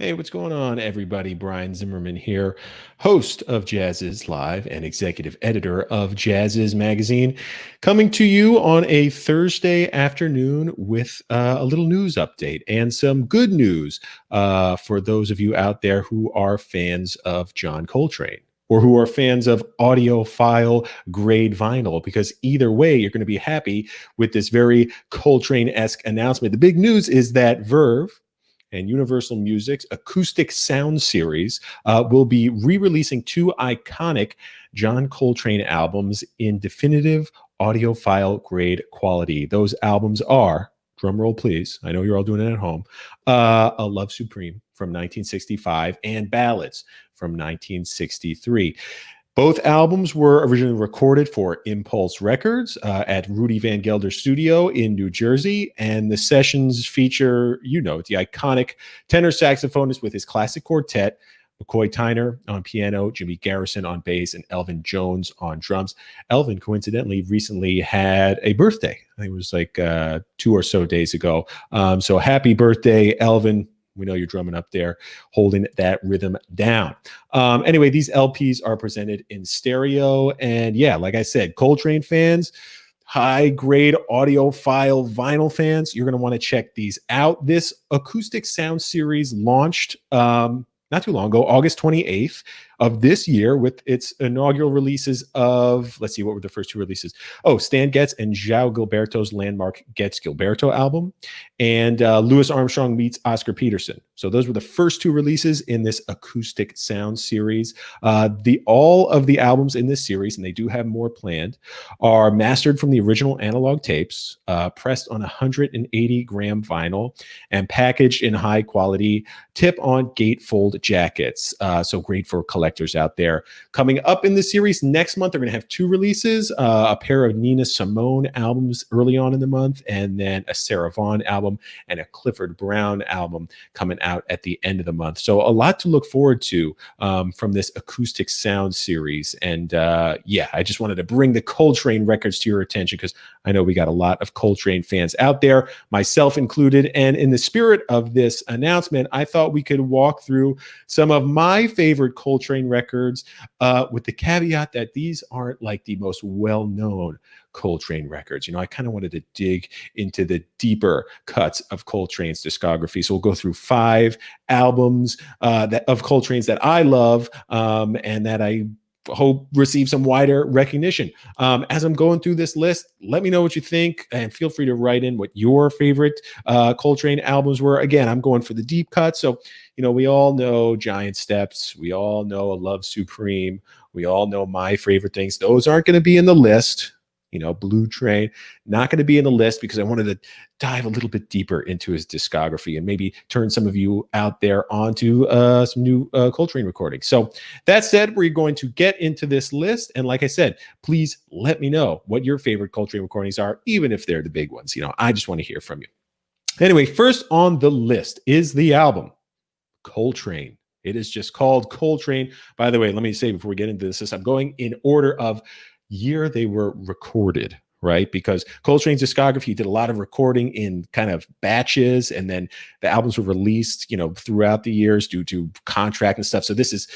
Hey, what's going on, everybody? Brian Zimmerman here, host of Jazz's Live and executive editor of Jazz's Magazine, coming to you on a Thursday afternoon with a little news update and some good news for those of you out there who are fans of John Coltrane, or who are fans of audiophile grade vinyl, because either way, you're going to be happy with this very Coltrane-esque announcement. The big news is that Verve and Universal Music's Acoustic Sound series will be re-releasing two iconic John Coltrane albums in definitive audiophile grade quality. Those albums are, drumroll please, I know you're all doing it at home, A Love Supreme from 1965 and Ballads from 1963. Both albums were originally recorded for Impulse Records at Rudy Van Gelder's studio in New Jersey, and the sessions feature, the iconic tenor saxophonist with his classic quartet, McCoy Tyner on piano, Jimmy Garrison on bass, and Elvin Jones on drums. Elvin, coincidentally, recently had a birthday. I think it was like 2 or so days ago. So happy birthday, Elvin. We know you're drumming up there, holding that rhythm down. Anyway, these LPs are presented in stereo. And yeah, like I said, Coltrane fans, high-grade audiophile vinyl fans, you're going to want to check these out. This Acoustic Sound series launched not too long ago, August 28th of this year, with its inaugural releases of, let's see, what were the first two releases? Oh, Stan Getz and João Gilberto's landmark Getz Gilberto album, and Louis Armstrong meets Oscar Peterson. So those were the first two releases in this Acoustic Sound series. All of the albums in this series, and they do have more planned, are mastered from the original analog tapes, pressed on 180-gram vinyl, and packaged in high-quality tip-on gatefold jackets. So great for collectors out there. Coming up in the series next month, they're going to have two releases, a pair of Nina Simone albums early on in the month, and then a Sarah Vaughan album and a Clifford Brown album coming out at the end of the month. So a lot to look forward to from this Acoustic Sound series. And yeah, I just wanted to bring the Coltrane records to your attention because I know we got a lot of Coltrane fans out there, myself included. And in the spirit of this announcement, I thought we could walk through some of my favorite Coltrane records with the caveat that these aren't like the most well-known Coltrane records. I kind of wanted to dig into the deeper cuts of Coltrane's discography. So we'll go through 5 albums of Coltrane's that I love and that I hope receive some wider recognition. As I'm going through this list, let me know what you think, and feel free to write in what your favorite Coltrane albums were. Again, I'm going for the deep cuts. So, we all know Giant Steps. We all know A Love Supreme. We all know my favorite things. Those aren't going to be in the list. Blue Train, not going to be in the list because I wanted to dive a little bit deeper into his discography and maybe turn some of you out there onto some new Coltrane recordings. So that said, we're going to get into this list. And like I said, please let me know what your favorite Coltrane recordings are, even if they're the big ones. I just want to hear from you. Anyway, first on the list is the album Coltrane. It is just called Coltrane. By the way, let me say before we get into this, I'm going in order of year they were recorded, right? Because Coltrane's discography did a lot of recording in kind of batches, and then the albums were released, throughout the years due to contract and stuff. So this is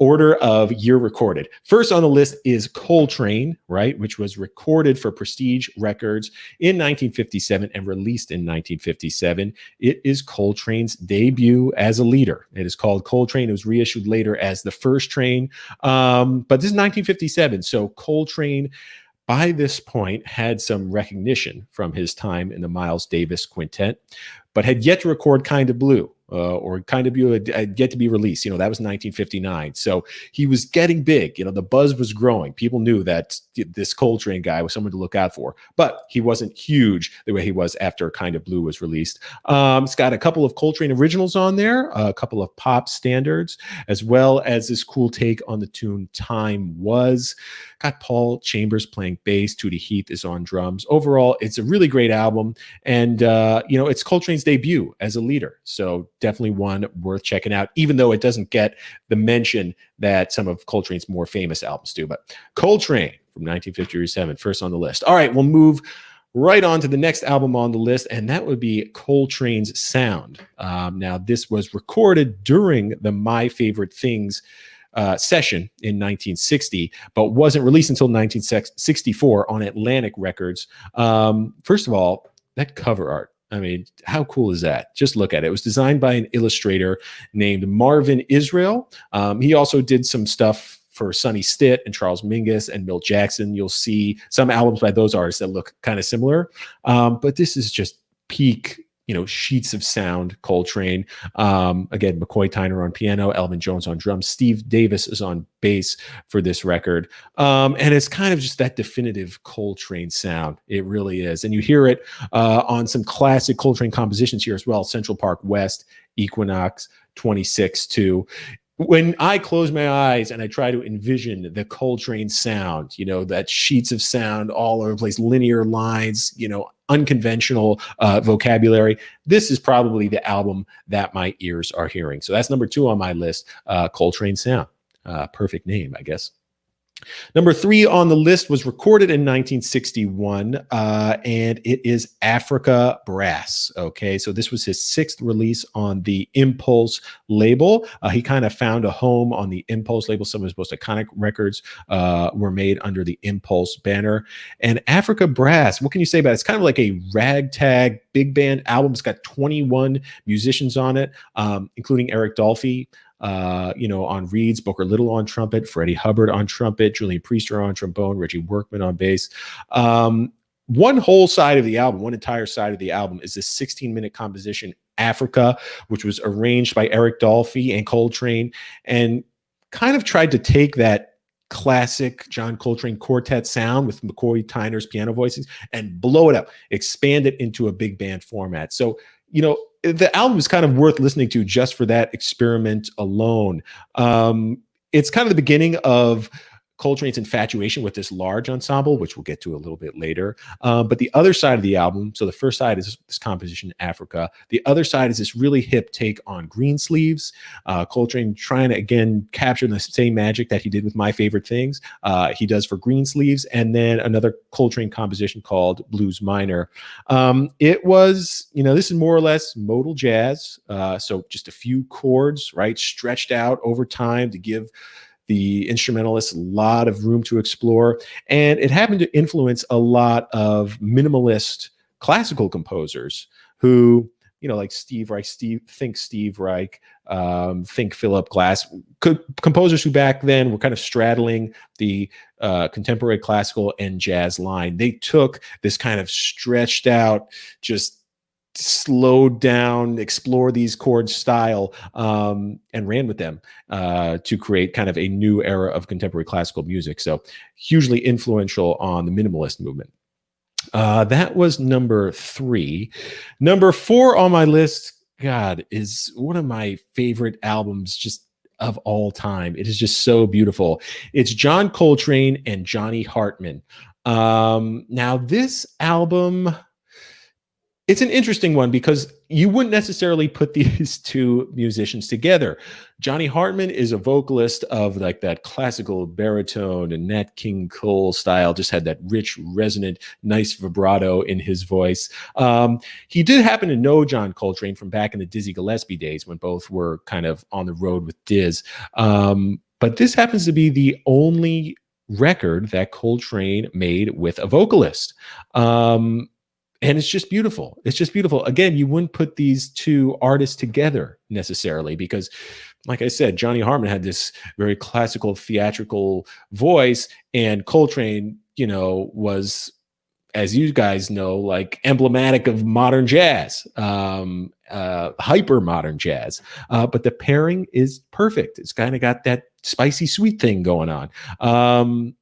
order of year recorded. First on the list is Coltrane, right, which was recorded for Prestige Records in 1957 and released in 1957. It is Coltrane's debut as a leader. It is called Coltrane. It was reissued later as the First Train, but this is 1957. So Coltrane, by this point, had some recognition from his time in the Miles Davis Quintet, but had yet to record Kind of Blue. Or Kind of Blue had yet to be released. That was 1959. So he was getting big. The buzz was growing. People knew that this Coltrane guy was someone to look out for, but he wasn't huge the way he was after Kind of Blue was released. It's got a couple of Coltrane originals on there, a couple of pop standards, as well as this cool take on the tune Time Was. Got Paul Chambers playing bass. Tootie Heath is on drums. Overall, it's a really great album. And, it's Coltrane's debut as a leader. So definitely one worth checking out, even though it doesn't get the mention that some of Coltrane's more famous albums do. But Coltrane from 1957, first on the list. All right, we'll move right on to the next album on the list, and that would be Coltrane's Sound. Now, this was recorded during the My Favorite Things session in 1960, but wasn't released until 1964 on Atlantic Records. First of all, that cover art. I mean, how cool is that? Just look at it. It was designed by an illustrator named Marvin Israel. He also did some stuff for Sonny Stitt and Charles Mingus and Milt Jackson. You'll see some albums by those artists that look kind of similar. But this is just peak, sheets of sound, Coltrane. Again, McCoy Tyner on piano, Elvin Jones on drums, Steve Davis is on bass for this record. And it's kind of just that definitive Coltrane sound. It really is. And you hear it on some classic Coltrane compositions here as well. Central Park West, Equinox, 26-2. When I close my eyes and I try to envision the Coltrane sound, that sheets of sound all over the place, linear lines, unconventional vocabulary, this is probably the album that my ears are hearing. So that's number 2 on my list, Coltrane Sound. Perfect name, I guess. Number 3 on the list was recorded in 1961, and it is Africa Brass. Okay, so this was his 6th release on the Impulse label. He kind of found a home on the Impulse label. Some of his most iconic records were made under the Impulse banner. And Africa Brass, what can you say about it? It's kind of like a ragtag big band album. It's got 21 musicians on it, including Eric Dolphy, on reeds, Booker Little on trumpet, Freddie Hubbard on trumpet, Julian Priester on trombone, Reggie Workman on bass. One whole side of the album, one entire side of the album is this 16-minute composition, Africa, which was arranged by Eric Dolphy and Coltrane, and kind of tried to take that classic John Coltrane quartet sound with McCoy Tyner's piano voices and blow it up, expand it into a big band format. So, the album is kind of worth listening to just for that experiment alone. It's kind of the beginning of Coltrane's infatuation with this large ensemble, which we'll get to a little bit later. But the other side of the album, so the first side is this composition, Africa. The other side is this really hip take on Greensleeves. Coltrane trying to, again, capture the same magic that he did with My Favorite Things. He does for Greensleeves, and then another Coltrane composition called Blues Minor. It was, this is more or less modal jazz. So just a few chords, right, stretched out over time to give the instrumentalists a lot of room to explore. And it happened to influence a lot of minimalist classical composers who, like Steve Reich, think Philip Glass, composers who back then were kind of straddling the contemporary classical and jazz line. They took this kind of stretched out, just slowed down, explore these chords style, and ran with them to create kind of a new era of contemporary classical music. So hugely influential on the minimalist movement. That was number 3. Number 4 on my list, God, is one of my favorite albums just of all time. It is just so beautiful. It's John Coltrane and Johnny Hartman. Now this album, it's an interesting one because you wouldn't necessarily put these two musicians together. Johnny Hartman is a vocalist of like that classical baritone and Nat King Cole style, just had that rich, resonant, nice vibrato in his voice. He did happen to know John Coltrane from back in the Dizzy Gillespie days when both were kind of on the road with Diz. But this happens to be the only record that Coltrane made with a vocalist. And it's just beautiful. It's just beautiful. Again, you wouldn't put these two artists together necessarily because, like I said, Johnny Hartman had this very classical theatrical voice, and Coltrane, was, as you guys know, like emblematic of modern jazz, hyper modern jazz. But the pairing is perfect. It's kind of got that spicy sweet thing going on.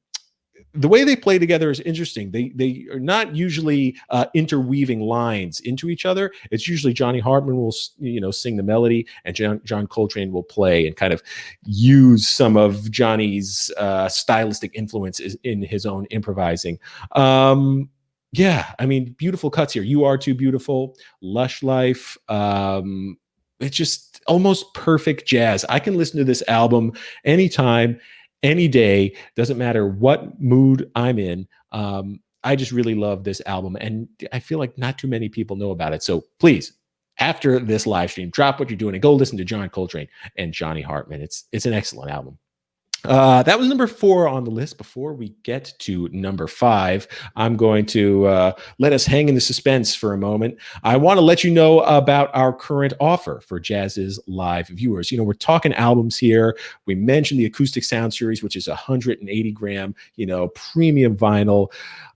The way they play together is interesting. They are not usually interweaving lines into each other. It's usually Johnny Hartman will sing the melody, and John Coltrane will play and kind of use some of Johnny's stylistic influences in his own improvising. Yeah, I mean, beautiful cuts here. You Are Too Beautiful, Lush Life. It's just almost perfect jazz. I can listen to this album anytime, any day, doesn't matter what mood I'm in. I just really love this album, and I feel like not too many people know about it. So please, after this live stream, drop what you're doing and go listen to John Coltrane and Johnny Hartman. It's an excellent album. That was number 4 on the list. Before we get to number 5, I'm going to let us hang in the suspense for a moment. I want to let you know about our current offer for Jazz's live viewers. You know, we're talking albums here. We mentioned the Acoustic Sound Series, which is 180 gram, premium vinyl.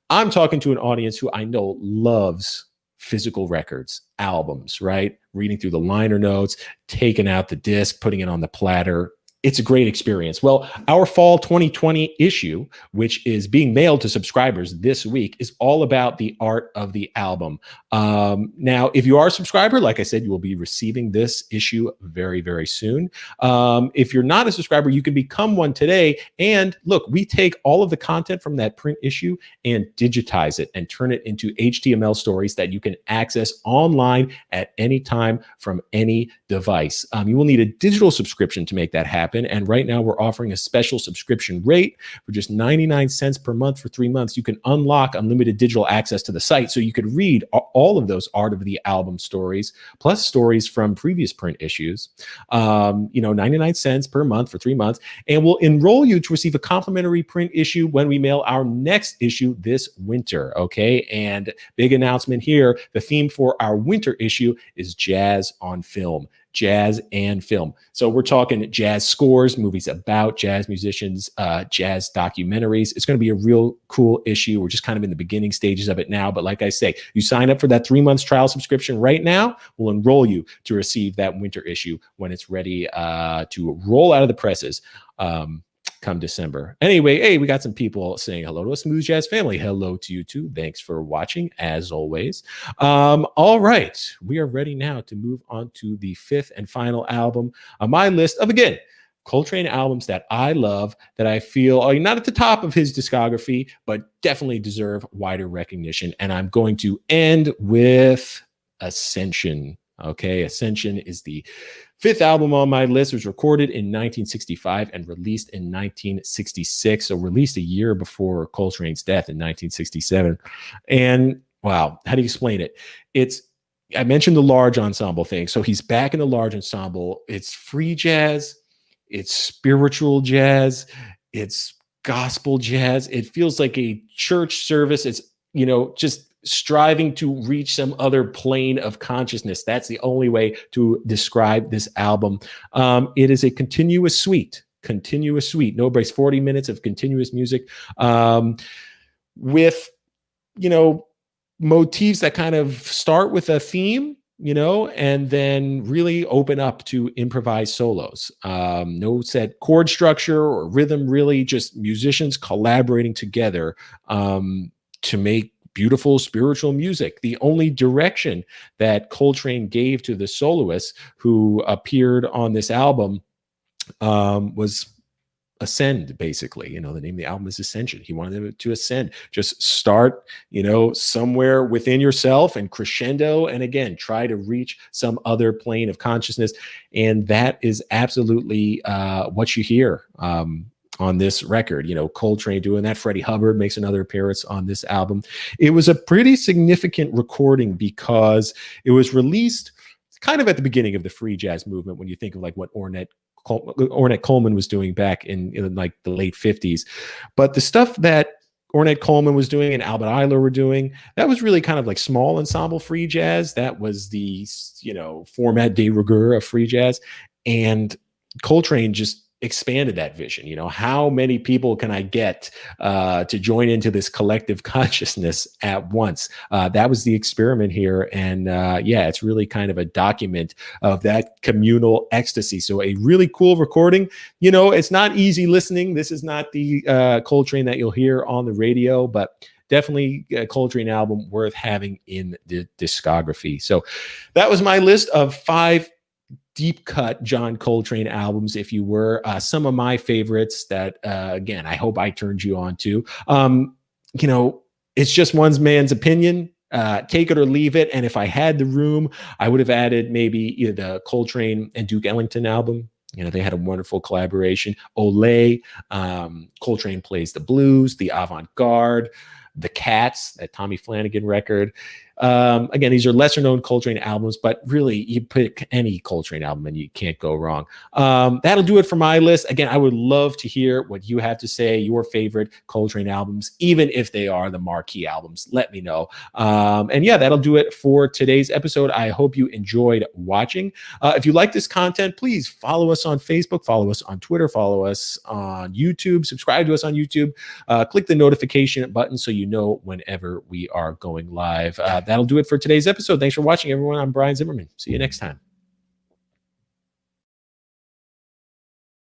I'm talking to an audience who I know loves physical records, albums, right? Reading through the liner notes, taking out the disc, putting it on the platter. It's a great experience. Well, our fall 2020 issue, which is being mailed to subscribers this week, is all about the art of the album. Now, if you are a subscriber, like I said, you will be receiving this issue very, very soon. If you're not a subscriber, you can become one today. And look, we take all of the content from that print issue and digitize it and turn it into HTML stories that you can access online at any time from any device. You will need a digital subscription to make that happen. And right now we're offering a special subscription rate for just 99 cents per month for 3 months. You can unlock unlimited digital access to the site so you could read all of those art of the album stories, plus stories from previous print issues. 99 cents per month for 3 months. And we'll enroll you to receive a complimentary print issue when we mail our next issue this winter. Okay. And big announcement here. The theme for our winter issue is Jazz on Film. Jazz and film. So we're talking jazz scores, movies about jazz musicians, jazz documentaries. It's going to be a real cool issue. We're just kind of in the beginning stages of it now. But like I say, you sign up for that 3 months trial subscription right now, we'll enroll you to receive that winter issue when it's ready to roll out of the presses. Come December. Anyway, hey, we got some people saying hello to us. Smooth Jazz family. Hello to you too. Thanks for watching as always. All right. We are ready now to move on to the 5th and final album on my list of, again, Coltrane albums that I love, that I feel are not at the top of his discography, but definitely deserve wider recognition. And I'm going to end with Ascension. Okay, Ascension is the 5th album on my list. It was recorded in 1965 and released in 1966. So released a year before Coltrane's death in 1967. And wow, how do you explain it? I mentioned the large ensemble thing. So he's back in the large ensemble. It's free jazz. It's spiritual jazz. It's gospel jazz. It feels like a church service. It's, just striving to reach some other plane of consciousness. That's the only way to describe this album. It is a continuous suite. No breaks, 40 minutes of continuous music with, motifs that kind of start with a theme, and then really open up to improvised solos. No set chord structure or rhythm, really just musicians collaborating together to make beautiful spiritual music. The only direction that Coltrane gave to the soloists who appeared on this album was ascend, basically. The name of the album is Ascension. He wanted them to ascend. Just start, somewhere within yourself and crescendo. And again, try to reach some other plane of consciousness. And that is absolutely what you hear on this record. Coltrane doing that. Freddie Hubbard makes another appearance on this album. It was a pretty significant recording because it was released kind of at the beginning of the free jazz movement, when you think of like what Ornette Coleman was doing back in like the late 50s. But the stuff that Ornette Coleman was doing and Albert Ayler were doing, that was really kind of like small ensemble free jazz. That was the, format de rigueur of free jazz. And Coltrane just expanded that vision. How many people can I get to join into this collective consciousness at once? That was the experiment here. And it's really kind of a document of that communal ecstasy. So a really cool recording. It's not easy listening. This is not the Coltrane that you'll hear on the radio, but definitely a Coltrane album worth having in the discography. So that was my list of 5 deep cut John Coltrane albums, if you were. Some of my favorites that, again, I hope I turned you on to. It's just one man's opinion. Take it or leave it. And if I had the room, I would have added maybe either the Coltrane and Duke Ellington album. They had a wonderful collaboration. Olé, Coltrane Plays the Blues, the Avant-Garde, The Cats, that Tommy Flanagan record. Again, these are lesser known Coltrane albums, but really you pick any Coltrane album and you can't go wrong. That'll do it for my list. Again, I would love to hear what you have to say, your favorite Coltrane albums, even if they are the marquee albums. Let me know. And yeah, that'll do it for today's episode. I hope you enjoyed watching. If you like this content, please follow us on Facebook, follow us on Twitter, follow us on YouTube, subscribe to us on YouTube, click the notification button so you know whenever we are going live. That'll do it for today's episode. Thanks for watching, everyone. I'm Brian Zimmerman. See you next time.